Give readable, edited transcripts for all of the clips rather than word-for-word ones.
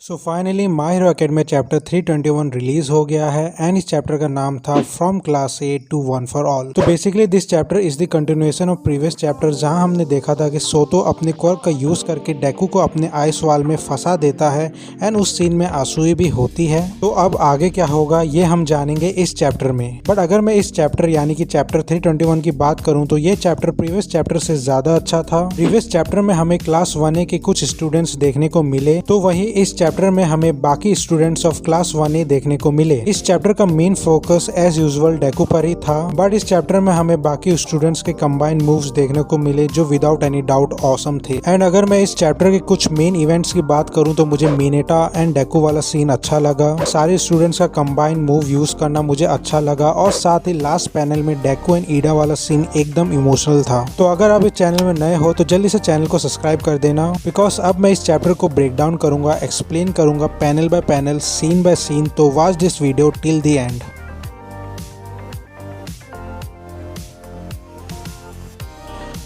So finally my hero academia chapter 321 release हो गया है एंड इस चैप्टर का नाम था from class 8 to one for all. तो basically this chapter is the continuation of previous chapter, जहां हमने देखा था कि सोतो अपने क्वर्क का यूज करके डेकू को अपने आइस वॉल में फंसा देता है एंड उस सीन में आंसुई भी होती है। तो अब आगे क्या होगा ये हम जानेंगे इस चैप्टर में। बट अगर मैं इस चैप्टर यानी कि चैप्टर 321 की बात करूं तो ये चैप्टर प्रीवियस चैप्टर से ज्यादा अच्छा था। प्रीवियस चैप्टर में हमें क्लास 1A के कुछ स्टूडेंट्स देखने को मिले, तो वही इस चैप्टर में हमें बाकी स्टूडेंट्स ऑफ क्लास 1A देखने को मिले। इस चैप्टर का main focus as usual Deku पर ही था, बट इस चैप्टर में हमें बाकी स्टूडेंट्स के कंबाइंड मूव्स देखने को मिले जो विदाउट एनी डाउट ऑसम थे। एंड अगर मैं इस चैप्टर के कुछ मेन इवेंट्स की बात करूं तो मुझे मिनेटा एंड डेकू वाला सीन अच्छा लगा। सारे स्टूडेंट्स का कंबाइंड मूव यूज करना मुझे अच्छा लगा और साथ ही लास्ट पैनल में डेकू एंड ईडा वाला सीन एकदम इमोशनल था। तो अगर आप इस चैनल में नए हो तो जल्दी से चैनल को सब्सक्राइब कर देना, बिकॉज अब मैं इस चैप्टर को ब्रेक डाउन करूंगा, एक्सप्लेन करूंगा panel by panel, scene by scene. तो watch this video till the end.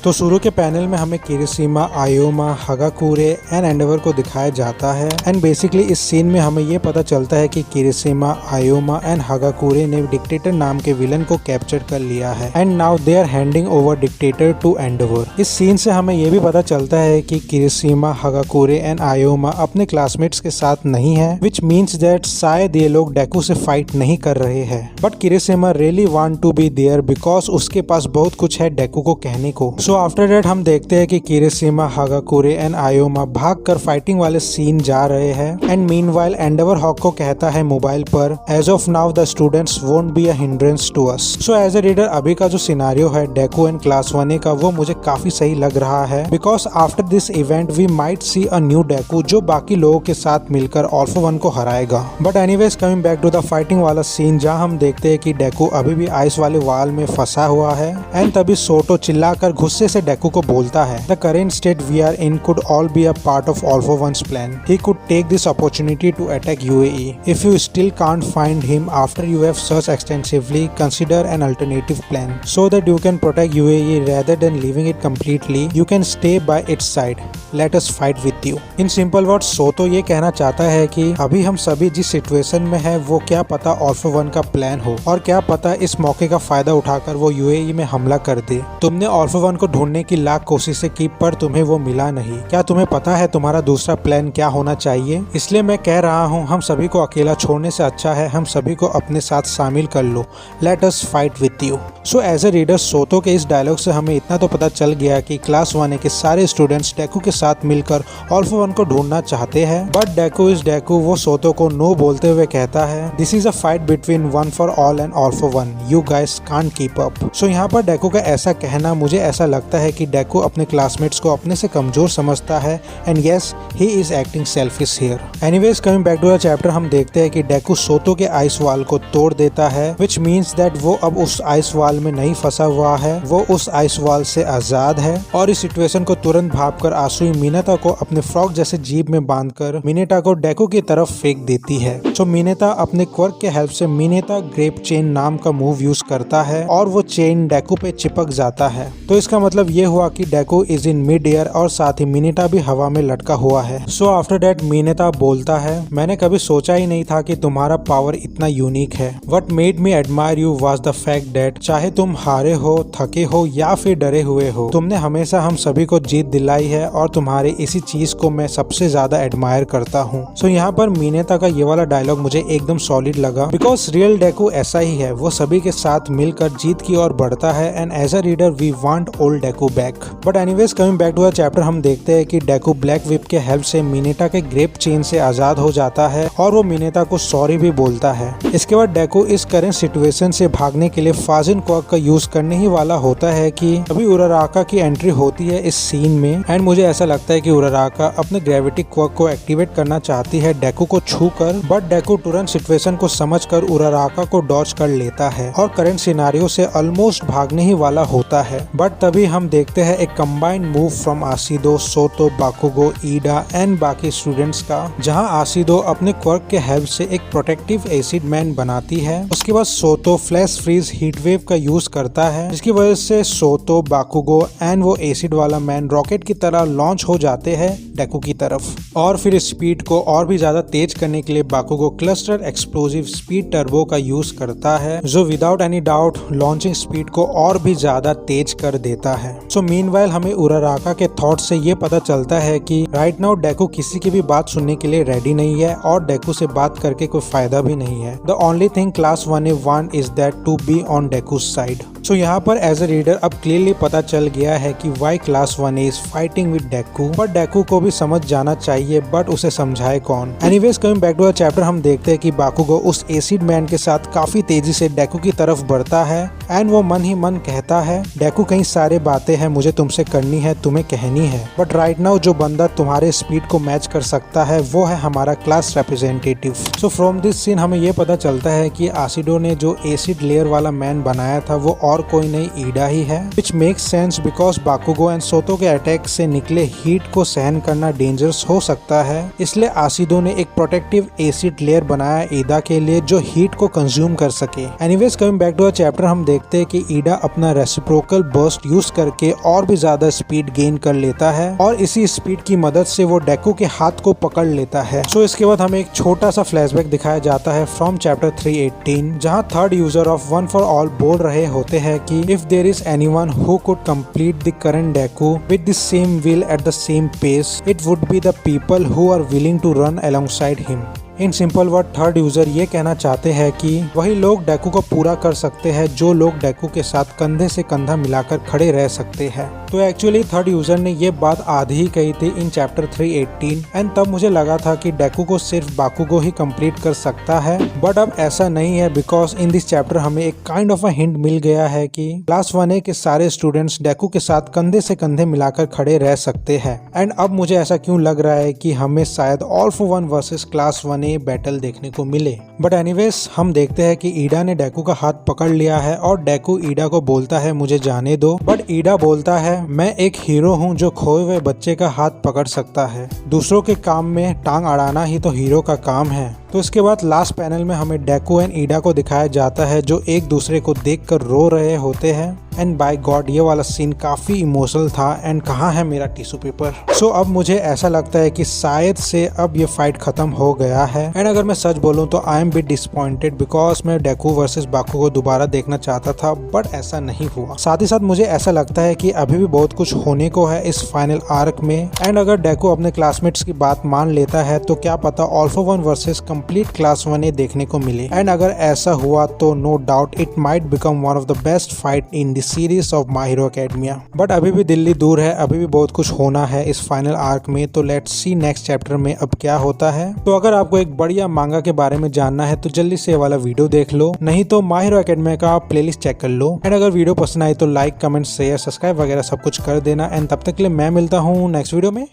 तो शुरू के पैनल में हमें किरिशिमा, आयोमा, हागाकुरे एंड एंडेवर को दिखाया जाता है एंड बेसिकली इस सीन में हमें ये पता चलता है कि किरिशिमा, आयोमा एंड हागाकुरे ने डिक्टेटर नाम के विलन को कैप्चर कर लिया है and now they are handing over dictator to Endeavor. इस सीन से हमें ये भी पता चलता है कि किरिशिमा, हागाकुरे एंड आयोमा अपने क्लासमेट्स के साथ नहीं है, विच मीन्स दैट शायद ये लोग डेकू से फाइट नहीं कर रहे हैं। But Kirishima really want to be there because उसके पास बहुत कुछ है डेकू को कहने को। सो आफ्टर दैट हम देखते हैं कि किरिशिमा, हागाकुरे एंड आयोमा भागकर फाइटिंग वाले सीन जा रहे हैं एंड मीनवाइल एंडेवर हॉक को कहता है मोबाइल पर, as of now the students won't be a hindrance to us. So as a reader अभी का जो सिनेरियो है डेकू एंड क्लास 1A का, वो मुझे काफी सही लग रहा है, because after this event we might see a new Deku जो बाकी लोगों के साथ मिलकर ऑल फॉर वन को हराएगा। But anyways coming back to the fighting वाला सीन, जहाँ हम देखते हैं कि डेकू अभी भी आइस वाले वॉल में फंसा हुआ है एंड तभी सोटो चिल्लाकर गुस्से से डेकू को बोलता है, the current state we are in could all be a part of All for One plan. He could take this opportunity to attack UAE. If you still can't find him after you have searched extensively, consider an alternative plan so that you can protect UAE rather than leaving it completely. You can stay by its side. Let us fight with you. In simple words, सोतो ये कहना चाहता है कि अभी हम सभी जिस situation में है वो क्या पता ऑल फॉर वन का प्लान हो और क्या पता इस मौके का फायदा उठाकर वो UAE में हमला कर दे। तुमने ऑल फॉर वन को ढूंढने की लाख कोशिशें की पर तुम्हें वो मिला नहीं। क्या तुम्हें पता है तुम्हारा दूसरा प्लान क्या होना चाहिए? इसलिए मैं कह रहा हूँ हम सभी को अकेला छोड़ने से अच्छा है हम सभी को अपने साथ शामिल कर लो। Let us fight with you. So as a reader Shoto के इस डायलॉग से हमें इतना तो पता चल गया कि क्लास 1A के सारे स्टूडेंट्स डेकू के साथ मिलकर ऑल फॉर वन को ढूंढना चाहते हैं। बट डेकू इज डेकू, वो सोतो को नो बोलते हुए कहता है, this is a fight between one for all and all for one, you guys can't keep up. So यहाँ पर डेकू का ऐसा कहना मुझे ऐसा लगता है कि डेकू अपने क्लासमेट्स को अपने से कमजोर समझता है and yes he is acting selfish here. Anyways coming back to the chapter, हम देखते हैं कि डेकू सोतो के आइस वॉल को तोड़ देता है, विच मीन्स दैट वो अब उस आइस वॉल में नहीं फंसा हुआ है, वो उस आइस वॉल से आजाद है। और इस सिचुएशन को तुरंत भांपकर आंसुई मिनेटा को अपने फ्रॉग जैसे जीभ में बांधकर मिनेटा को डेकू की तरफ फेंक देती है। तो मिनेटा अपने क्वर्क के हेल्प से मिनेटा ग्रेप चेन नाम का मूव यूज करता है और वो चेन डेकू पे चिपक जाता है। तो इसका मतलब ये हुआ कि डेकू इज इन मिड एयर और साथ ही मिनेटा भी हवा में लटका हुआ है। सो आफ्टर दैट मिनेटा बोलता है, मैंने कभी सोचा ही नहीं था कि तुम्हारा पावर इतना यूनिक है। What made me admire you was the fact that चाहे तुम हारे हो, थके हो या फिर डरे हुए हो, तुमने हमेशा हम सभी को जीत दिलाई है और तुम्हारे इसी चीज को मैं सबसे ज्यादा एडमायर करता हूँ। सो यहाँ पर मिनेटा का ये वाला डायलॉग मुझे एकदम सॉलिड लगा, बिकॉज रियल डेकू ऐसा ही है, वो सभी के साथ मिलकर जीत की ओर बढ़ता है and as a reader we want old Deku back. But anyways coming back to the chapter, हम देखते हैं कि डेकू ब्लैक विप के हेल्प से मिनेटा के ग्रेप चेन से आजाद हो जाता है और वो मिनेटा को सॉरी भी बोलता है। इसके बाद डेकू इस करेंट सिचुएशन से भागने के लिए फाजिन क्वर्क का यूज करने ही वाला होता है कि अभी उराराका की एंट्री होती है इस सीन में एंड मुझे ऐसा लगता है कि उराराका अपने ग्रेविटी क्वर्क को एक्टिवेट करना चाहती है डेकू को छू कर, बट डेकू तुरंत सिचुएशन को समझकर उराराका को डॉज कर लेता है और करंट सिनेरियो से ऑलमोस्ट भागने ही वाला होता है। बट तभी हम देखते हैं एक combined move from Ashido, Shoto, Bakugo, Iida and बाकी स्टूडेंट्स का, जहां आसिदो अपने क्वर्क के हेल्प से एक प्रोटेक्टिव एसिड मैन बनाती है। उसके बाद सोतो फ्लैश फ्रीज हीट वेव का यूज करता है, जिसकी वजह से सोतो, बाकुगो एंड वो एसिड वाला मैन रॉकेट की तरह लॉन्च हो जाते हैं डेकू की तरफ। और फिर स्पीड को और भी ज्यादा तेज करने के लिए बाकुगो क्लस्टर एक्सप्लोसिव स्पीड टर्बो का यूज करता है, जो without any doubt launching speed को और भी ज्यादा तेज कर देता है। सो मीनवाइल हमें उराराका के थॉट से ये पता चलता है कि राइट नाउ डेकू किसी की भी बात सुनने के लिए रेडी नहीं है और डेकू से बात करके कोई फायदा भी नहीं है। The only thing class 1A want is that to be on Deku's side. So यहाँ पर एज ए रीडर अब क्लियरली पता चल गया है कि why class 1A is fighting with Deku, पर डेकू को भी समझ जाना चाहिए, बट उसे समझाए कौन। Anyways coming back to the chapter, हम देखते हैं कि बाकुगो उस एसिड मैन के साथ काफी तेजी से डेकू की तरफ बढ़ता है एंड वो मन ही मन कहता है, डेकू कई सारे बातें हैं मुझे तुमसे करनी है, तुम्हें कहनी है, बट राइट नाउ जो बंदा तुम्हारे स्पीड को मैच कर सकता है वो है हमारा class representative. So from this scene हमें ये पता चलता है कि आसिडो ने जो एसिड लेयर वाला मैन बनाया था वो और कोई नहीं ईडा ही है, which makes sense because Bakugo and Shoto के अटैक से निकले हीट को सहन करना डेंजरस हो सकता है, इसलिए आसिडो ने एक प्रोटेक्टिव एसिड लेयर बनाया ईडा के लिए जो हीट को कंज्यूम कर सके। Anyways coming back to the chapter, हम देखते हैं कि ईडा अपना रेसिप्रोकल बर्स्ट यूज करके और भी ज्यादा स्पीड गेन कर लेता है और इसी स्पीड की मदद से वो डेकू के हाथ को पकड़ लेता है। सो इसके बाद हमें एक छोटा सा फ्लैशबैक दिखाया जाता है फ्रॉम चैप्टर 318, जहां third user of one for all बोल रहे होते हैं कि if there is anyone who could complete the current Deku with the same will at the same pace, it would be the people who are willing to run alongside him. In simple word third user ये कहना चाहते हैं कि वही लोग डेकू को पूरा कर सकते हैं जो लोग डेकू के साथ कंधे से कंधा मिलाकर खड़े रह सकते हैं। तो एक्चुअली थर्ड यूजर ने ये बात आधी ही कही थी इन चैप्टर 318 एंड तब मुझे लगा था कि डेकू को सिर्फ बाकुगो ही कंप्लीट कर सकता है, बट अब ऐसा नहीं है बिकॉज इन दिस चैप्टर हमें एक काइंड ऑफ अ हिंट मिल गया है कि क्लास 1A के सारे स्टूडेंट्स डेकू के साथ कंधे से कंधे मिलाकर खड़े रह सकते हैं। एंड अब मुझे ऐसा क्यों लग रहा है कि हमें शायद all for one versus class 1A battle देखने को मिले। बट एनीवेज हम देखते हैं कि ईडा ने डेकू का हाथ पकड़ लिया है और डेकू ईडा को बोलता है मुझे जाने दो, बट ईडा बोलता है मैं एक हीरो हूँ जो खोए हुए बच्चे का हाथ पकड़ सकता है, दूसरों के काम में टांग अड़ाना ही तो हीरो का काम है। तो इसके बाद लास्ट पैनल में हमें डेकू एंड ईडा को दिखाया जाता है जो एक दूसरे को देखकर रो रहे होते हैं एंड बाय गॉड ये वाला सीन काफी इमोशनल था एंड कहाँ है मेरा टिश्यू पेपर। सो अब मुझे ऐसा लगता है कि शायद से अब ये फाइट खत्म हो गया है एंड अगर मैं सच बोलूं तो I am bit disappointed because मैं डेकू वर्सेस बाकुगो को दोबारा देखना चाहता था, बट ऐसा नहीं हुआ। साथ ही साथ मुझे ऐसा लगता है कि अभी भी बहुत कुछ होने को है इस फाइनल आर्क में एंड अगर डेकू अपने क्लासमेट्स की बात मान लेता है तो क्या पता all for one versus complete class 1A देखने को मिले एंड अगर ऐसा हुआ तो no doubt it might become one of the best fight in the series of My Hero Academia. But अभी भी दिल्ली दूर है, अभी भी बहुत कुछ होना है इस फाइनल आर्क में, तो लेट्स सी नेक्स्ट चैप्टर में अब क्या होता है। तो अगर आपको एक बढ़िया मांगा के बारे में जानना है तो जल्दी से वाला वीडियो देख लो, नहीं तो माय हीरो एकेडमिया का प्लेलिस्ट चेक कर लो एंड अगर वीडियो पसंद आई तो लाइक कमेंट शेयर सब्सक्राइब वगैरह सब कुछ कर देना एंड तब तक के लिए मैं मिलता हूँ नेक्स्ट वीडियो में।